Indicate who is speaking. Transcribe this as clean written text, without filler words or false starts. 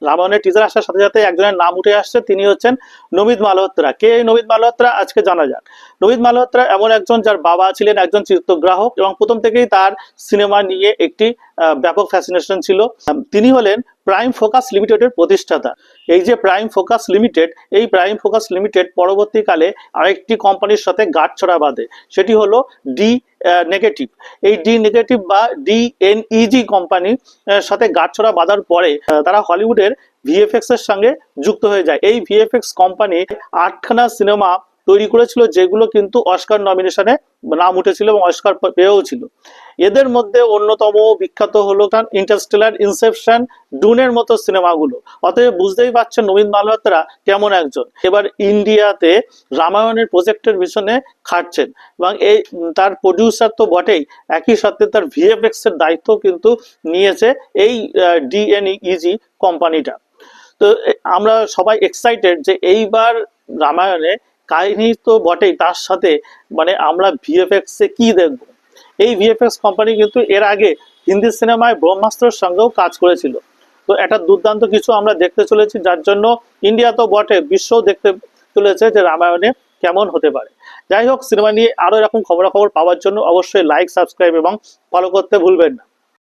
Speaker 1: রামায়ণের টিজার আসার সাথে সাথে একজনের নাম উঠে আসছে, তিনি হচ্ছেন নমিত মালহোত্রা। কে এই নমিত মালহোত্রা আজকে জানা যাক। নমিত মালহোত্রা এমন একজন যার বাবা ছিলেন একজন চিত্রগ্রাহক এবং প্রথম থেকেই তার সিনেমা নিয়ে একটি ব্যাপক ফ্যাসিনেশন ছিল। তিনি হলেন প্রাইম ফোকাস লিমিটেডের প্রতিষ্ঠাতা। এই যে প্রাইম ফোকাস লিমিটেড, এই প্রাইম ফোকাস লিমিটেড পরবর্তীকালে আরেকটি কোম্পানির সাথে গাঁটছড়া বাঁধে, সেটি হলো ডি নেগেটিভ। এই ডি নেগেটিভ বা ডিএনইজি কোম্পানির সাথে গাঁটছড়া বাঁধার পরে তারা হলিউডের ভিএফএক্স এর সঙ্গে যুক্ত হয়ে যায়। এই ভিএফএক্স কোম্পানি 8খানা সিনেমা তৈরি করেছিল, যেগুলো কিন্তু অস্কার নমিনেশনে নাম উঠেছিল এবং অস্কার পেয়েও ছিল। এদের মধ্যে অন্যতম বিখ্যাত হলো ইন্টারস্টেলার, ইনসেপশন, ডুনের মতো সিনেমাগুলো। অতএব বুঝতেই পারছেন নমিত মালহোত্রা কেমন একজন। এবার ইন্ডিয়াতে রামায়ণের প্রজেক্টের পিছনে খাটছেন এবং এই তার প্রডিউসার তো বটেই, একই সাথে তার ভিএফএক্স এর দায়িত্ব কিন্তু নিয়েছে এই ডিএনইজি কোম্পানিটা। তো আমরা সবাই এক্সাইটেড যে এইবার রামায়ণে কাহিনী তো বটেই, তার সাথে মানে আমরা ভিএফএক্স এ কি দেখবো। এই ভিএফএক্স কোম্পানি কিন্তু এর আগে হিন্দি সিনেমায় ব্রহ্মাস্ত্রের সঙ্গেও কাজ করেছিল। তো একটা দুর্দান্ত কিছু আমরা দেখতে চলেছি, যার জন্য ইন্ডিয়া তো বটে, বিশ্বও দেখতে চলেছে যে রামায়ণে কেমন হতে পারে। যাই হোক, সিনেমা নিয়ে আরো এরকম খবরাখবর পাওয়ার জন্য অবশ্যই লাইক, সাবস্ক্রাইব এবং ফলো করতে ভুলবেন না।